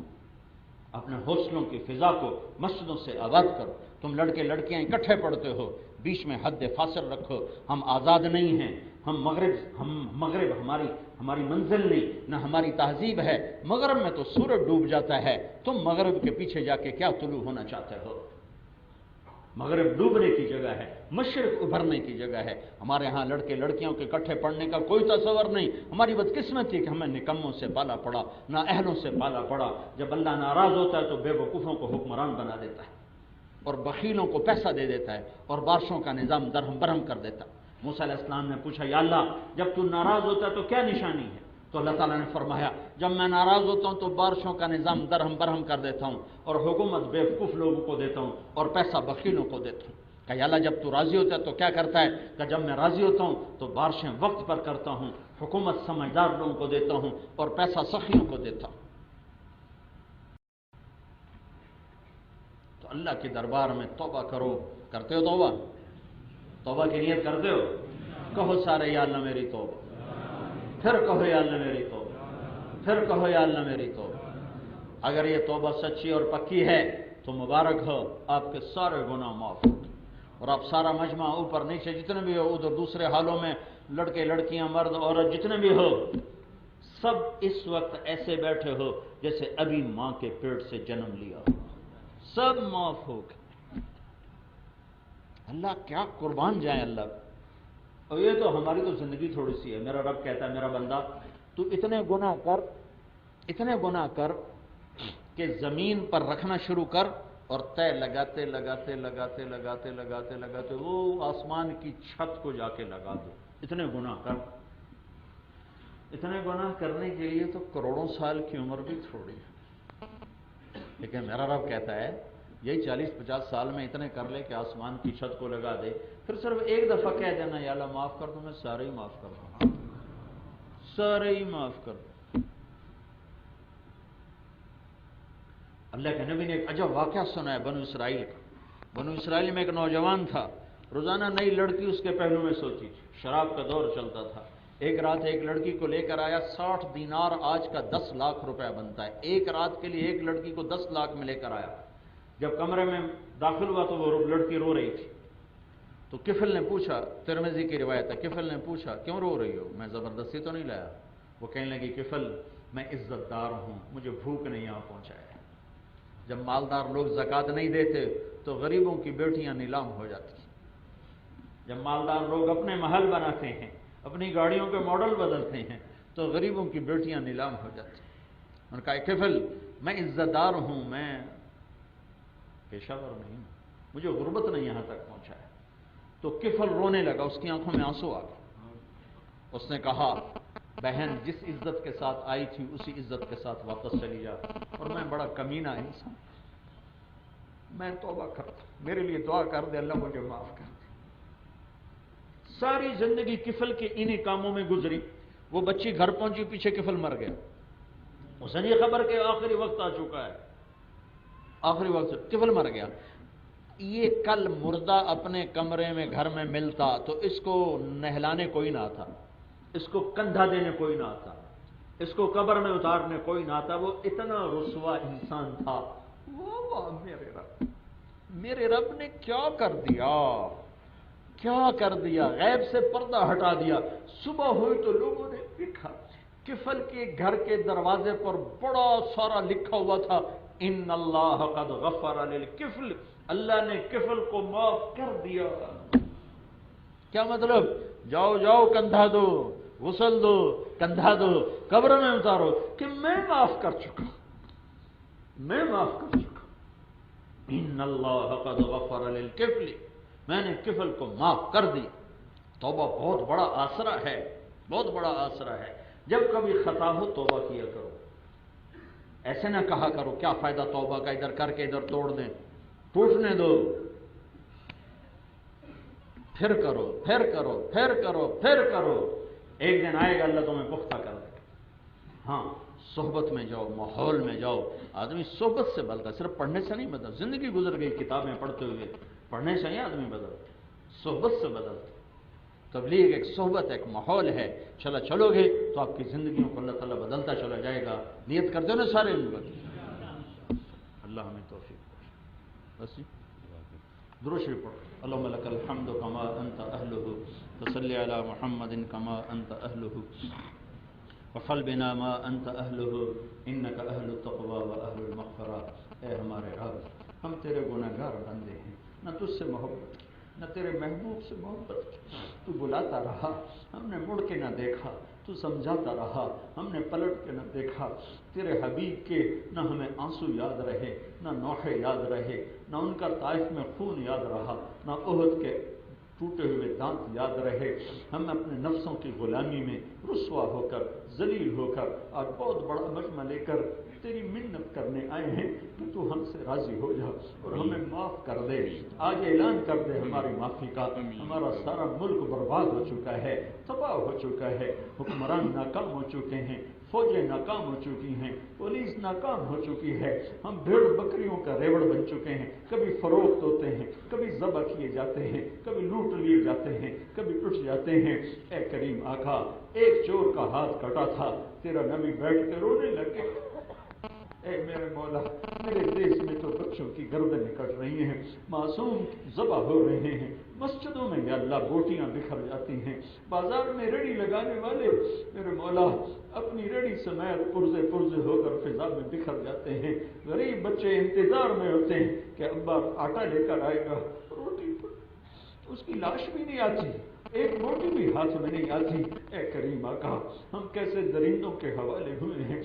اپنے حوصلوں کی فضا کو مسجدوں سے آباد کرو۔ تم لڑکے لڑکیاں اکٹھے پڑھتے ہو، بیچ میں حد فاصل رکھو، ہم آزاد نہیں ہیں، ہم مغرب ہماری منزل نہیں، نہ ہماری تہذیب ہے۔ مغرب میں تو سورج ڈوب جاتا ہے، تم مغرب کے پیچھے جا کے کیا طلوع ہونا چاہتے ہو؟ مغرب ڈوبنے کی جگہ ہے، مشرق ابھرنے کی جگہ ہے۔ ہمارے ہاں لڑکے لڑکیوں کے اکٹھے پڑھنے کا کوئی تصور نہیں۔ ہماری بدقسمتی کہ ہمیں نکموں سے پالا پڑا، نہ اہلوں سے پالا پڑا۔ جب اللہ ناراض ہوتا ہے تو بے وقوفوں کو حکمران بنا دیتا ہے، اور بخیلوں کو پیسہ دے دیتا ہے، اور بارشوں کا نظام درہم برہم کر دیتا ہے۔ موسیٰ علیہ السلام نے پوچھا یا اللہ جب تو ناراض ہوتا ہے تو کیا نشانی ہے؟ تو اللہ تعالیٰ نے فرمایا جب میں ناراض ہوتا ہوں تو بارشوں کا نظام درہم برہم کر دیتا ہوں، اور حکومت بے وقوف لوگوں کو دیتا ہوں، اور پیسہ بخیلوں کو دیتا ہوں۔ کہ یا اللہ جب تو راضی ہوتا ہے تو کیا کرتا ہے؟ کہ جب میں راضی ہوتا ہوں تو بارشیں وقت پر کرتا ہوں، حکومت سمجھدار لوگوں کو دیتا ہوں، اور پیسہ سخیوں کو دیتا ہوں۔ تو اللہ کے دربار میں توبہ کرو۔ کرتے ہو توبہ؟ توبہ کی نیت کرتے ہو؟ کہو سارے یا اللہ میری توبہ، پھر کہو یا اللہ میری توبہ، پھر کہو یا اللہ میری توبہ۔ اگر یہ توبہ سچی اور پکی ہے تو مبارک ہو، آپ کے سارے گناہ معاف ہو اور آپ سارا مجمع اوپر نیچے جتنے بھی ہو، ادھر دوسرے حالوں میں لڑکے لڑکیاں مرد عورت جتنے بھی ہو، سب اس وقت ایسے بیٹھے ہو جیسے ابھی ماں کے پیٹ سے جنم لیا ہو، سب معاف ہو گئے۔ اللہ کیا قربان جائیں اللہ۔ اور یہ تو ہماری تو زندگی تھوڑی سی ہے۔ میرا رب کہتا ہے میرا بندہ تو اتنے گناہ کر کہ زمین پر رکھنا شروع کر اور طے لگاتے لگاتے لگاتے لگاتے لگاتے لگاتے وہ آسمان کی چھت کو جا کے لگا دو۔ اتنے گناہ کر۔ اتنے گناہ کرنے کے لیے تو کروڑوں سال کی عمر بھی تھوڑی ہے، لیکن میرا رب کہتا ہے یہی 40-50 سال میں اتنے کر لے کہ آسمان کی چھت کو لگا دے، پھر صرف ایک دفعہ کہہ دینا یا اللہ معاف کر دو، میں سارے ہی معاف کر دوں، سارے ہی معاف کر دوں۔ اللہ کے نبی نے ایک عجب واقعہ سنا ہے بنو اسرائیل کا۔ بنو اسرائیل میں ایک نوجوان تھا، روزانہ نئی لڑکی اس کے پہلو میں سوتی تھی، شراب کا دور چلتا تھا۔ ایک رات ایک لڑکی کو لے کر آیا، 60 دینار آج کا 10 لاکھ روپے بنتا ہے، ایک رات کے لیے ایک لڑکی کو 10 لاکھ میں لے کر آیا۔ جب کمرے میں داخل ہوا تو وہ لڑکی رو رہی تھی، تو کفل نے پوچھا، ترمذی کی روایت ہے، کفل نے پوچھا کیوں رو رہی ہو، میں زبردستی تو نہیں لایا؟ وہ کہنے لگی کفل میں عزت دار ہوں، مجھے بھوک نہیں یہاں پہنچایا۔ جب مالدار لوگ زکوٰۃ نہیں دیتے تو غریبوں کی بیٹیاں نیلام ہو جاتی، جب مالدار لوگ اپنے محل بناتے ہیں، اپنی گاڑیوں کے ماڈل بدلتے ہیں تو غریبوں کی بیٹیاں نیلام ہو جاتی۔ انہوں نے کہا کفل میں عزت دار ہوں، میں پیشہ ور نہیں ہوں، مجھے غربت نے یہاں تک پہنچایا۔ تو کفل رونے لگا، اس کی آنکھوں میں آنسو آ گئے۔ اس نے کہا بہن جس عزت کے ساتھ آئی تھی اسی عزت کے ساتھ واپس چلی جا، اور میں بڑا کمینہ انسان، میں توبہ کرتا ہوں، میرے لیے دعا کر دے اللہ مجھے معاف کر دے۔ ساری زندگی کفل کے انہی کاموں میں گزری۔ وہ بچی گھر پہنچی، پیچھے کفل مر گیا، اسے نہیں خبر کہ آخری وقت آ چکا ہے، آخری وقت کفل مر گیا۔ یہ کل مردہ اپنے کمرے میں گھر میں ملتا تو اس کو نہلانے کوئی نہ آتا، اس کو کندھا دینے کوئی نہ آتا، اس کو قبر میں اتارنے کوئی نہ آتا۔ وہ اتنا رسوا انسان تھا۔ واہ میرے رب نے کیا کر دیا، کیا کر دیا، غیب سے پردہ ہٹا دیا۔ صبح ہوئی تو لوگوں نے دیکھا کفل کے گھر کے دروازے پر بڑا سارا لکھا ہوا تھا ان اللہ قد غفر للکفل، اللہ نے کفل کو معاف کر دیا۔ کیا مطلب؟ جاؤ جاؤ کندھا دو، غسل دو، کندھا دو، قبر میں اتارو کہ میں معاف کر چکا، میں معاف کر چکا۔ ان اللہ قد غفر للکفل، میں نے کفل کو معاف کر دی۔ توبہ بہت بڑا آسرا ہے، بہت بڑا آسرا ہے۔ جب کبھی خطا ہو توبہ کیا کرو، ایسے نہ کہا کرو کیا فائدہ توبہ کا، ادھر کر کے ادھر توڑ دیں، ٹوٹنے دو، پھر کرو پھر کرو پھر کرو پھر کرو، ایک دن آئے گا اللہ تمہیں پختہ کر دے گا۔ ہاں صحبت میں جاؤ، ماحول میں جاؤ، آدمی صحبت سے بدلتا، صرف پڑھنے سے نہیں بدلتا۔ زندگی گزر گئی کتابیں پڑھتے ہوئے، پڑھنے سے ہی آدمی بدلتا، صحبت سے بدلتا۔ تبلیغ ایک صحبت، ایک ماحول ہے، چلو گے تو آپ کی زندگیوں کو اللہ تعالیٰ بدلتا چلا جائے گا۔ نیت کرتے ہو نا سارے لوگ؟ اللہ ہمیں توفیق دے۔ بس درود شریف پڑھو۔ اللہم لک الحمد کما انت اہلہ، فصلی علی محمد کما انت اہلہ، وفعل بنا ما انت اہلہ، انک اہل التقوی و اہل المغفرہ۔ اے ہمارے رب، ہم تیرے گنہگار بندے ہیں، نہ تجھ سے محبت کی، نہ تیرے محبوب سے محبت کی۔ تو بلاتا رہا، ہم نے مڑ کے نہ دیکھا، تو سمجھاتا رہا، ہم نے پلٹ کے نہ دیکھا۔ تیرے حبیب کے نہ ہمیں آنسو یاد رہے، نہ نوحے یاد رہے، نہ ان کا طائف میں خون یاد رہا، نہ احد کے ٹوٹے ہوئے دانت یاد رہے۔ ہم اپنے نفسوں کی غلامی میں رسوا ہو کر، ذلیل ہو کر اور بہت بڑا مجمع لے کر تیری منت کرنے آئے ہیں کہ تو ہم سے راضی ہو جا اور ہمیں معاف کر دے۔ آج اعلان کر دے ہماری معافی کا۔ ہمارا سارا ملک برباد ہو چکا ہے، تباہ ہو چکا ہے، حکمران ناکام ہو چکے ہیں، فوجیں ناکام ہو چکی ہیں، پولیس ناکام ہو چکی ہے، ہم بھیڑ بکریوں کا ریوڑ بن چکے ہیں، کبھی فروخت ہوتے ہیں، کبھی ذبح کیے جاتے ہیں، کبھی لوٹ لیے جاتے ہیں، کبھی ٹوٹ جاتے ہیں۔ اے کریم آقا، ایک چور کا ہاتھ کٹا تھا، تیرا نبی بیٹھ کے رونے لگے، اے میرے مولا میرے دیش میں تو بچوں کی گردنیں کٹ رہی ہیں، معصوم ذبح ہو رہے ہیں، مسجدوں میں یا اللہ بوٹیاں بکھر جاتی ہیں، بازار میں ریڑھی لگانے والے میرے مولا اپنی ریڑھی سمیت پرزے پرزے ہو کر فضا میں بکھر جاتے ہیں، غریب بچے انتظار میں ہوتے ہیں کہ ابا آٹا لے کر آئے گا، روٹی اس کی لاش بھی نہیں آتی، ایک روٹی بھی ہاتھ میں نہیں آتی۔ اے کریم آقا، ہم کیسے درندوں کے حوالے ہوئے ہیں،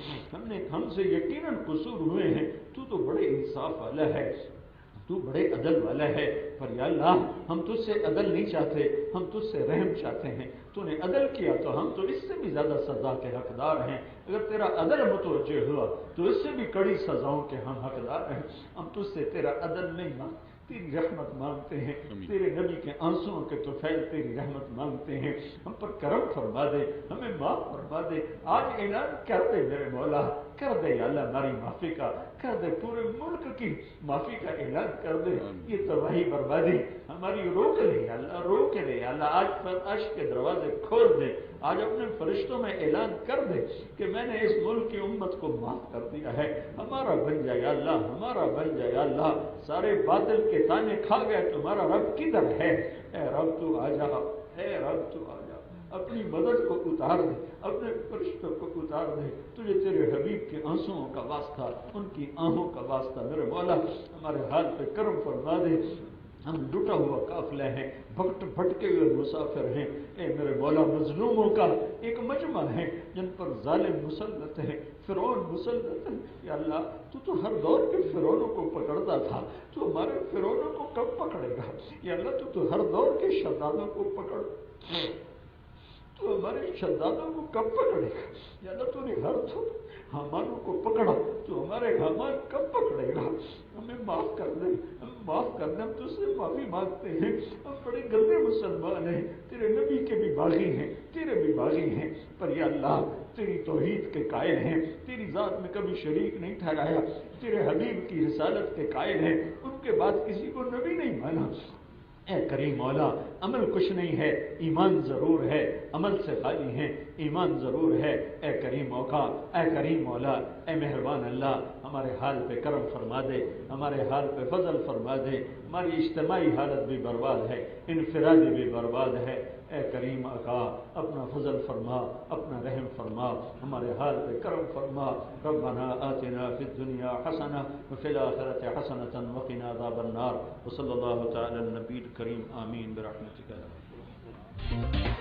ہم سے یقیناً قصور ہوئے ہیں، تو بڑے انصاف والا ہے، تو بڑے عدل والا ہے، پر یا اللہ ہم تجھ سے عدل نہیں چاہتے، ہم تجھ سے رحم چاہتے ہیں، تو نے عدل کیا تو ہم تو اس سے بھی زیادہ سزا کے حقدار ہیں، اگر تیرا عدل متوجہ ہوا تو اس سے بھی کڑی سزاؤں کے ہم حقدار ہیں، ہم تجھ سے تیرا عدل نہیں مانگتے، تیری رحمت مانگتے ہیں، تیرے نبی کے آنسوؤں کے طفیل تیری رحمت مانگتے ہیں، ہم پر کرم فرما دے، ہمیں معاف فرما دے، آج اعلان کر دے میرے مولا، کر دے یا اللہ ہماری معافی کا، کر دے پورے ملک کی معافی کا اعلان کر دے، یہ تباہی بربادی ہماری روک لے یا اللہ، روک لے یا اللہ، آج فرش کے دروازے کھول دے، آج اپنے فرشتوں میں اعلان کر دے کہ میں نے اس ملک کی امت کو معاف کر دیا ہے، ہمارا بن جائے یا اللہ، ہمارا بن جائے یا اللہ، سارے باطل کے تانے کھا گئے، تمہارا رب کدھر ہے؟ اے رب تو آ جا، اے رب تو آ جا، اپنی مدد کو اتار دے، اپنے فرشتوں کو اتار دے، تجھے تیرے حبیب کے آنسوؤں کا واسطہ، ان کی آہوں کا واسطہ میرے مولا ہمارے حال پہ کرم فرما دے، ہم لٹا ہوا قافلہ ہیں، بھٹکے ہوئے مسافر ہیں، اے میرے مولا مظلوموں کا ایک مجمع ہے جن پر ظالم مسلط ہے، فرعون مسلط ہے، یا اللہ تو ہر دور کے فرعونوں کو پکڑتا تھا، تو ہمارے فرعونوں کو کب پکڑے گا؟ یا اللہ تو ہر دور کے شدادوں کو پکڑ، تو ہمارے شدادوں کو کب پکڑے گا؟ یا اللہ تو نے ہر دور حامانوں کو پکڑا، تو ہمارے حامان کب پکڑے گا؟ ہمیں معاف کر دیں، ہم معاف کر دیں، ہم تجھ سے معافی مانگتے ہیں، ہم بڑے گندے مسلمان ہیں، تیرے نبی کے بھی باغی ہیں، تیرے بھی باغی ہیں، پر یا اللہ تیری توحید کے قائل ہیں، تیری ذات میں کبھی شریک نہیں ٹھہرایا، تیرے حبیب کی رسالت کے قائل ہیں، ان کے بعد کسی کو نبی نہیں مانا۔ اے کریم مولا، عمل کچھ نہیں ہے، ایمان ضرور ہے، عمل سے خالی ہیں، ایمان ضرور ہے، اے کریم موقع، اے کریم مولا، اے مہربان اللہ، ہمارے حال پہ کرم فرما دے، ہمارے حال پہ فضل فرما دے، ہماری اجتماعی حالت بھی برباد ہے، انفرادی بھی برباد ہے، اے کریم آقا اپنا فضل فرما، اپنا رحم فرما، ہمارے حال پہ کرم فرما، ربنا آتنا فی الدنیا حسنہ وفی الآخرۃ حسنۃ وقنا عذاب النار، وصلی اللہ تعالی علی النبی الکریم، آمین برحمتک یا رب۔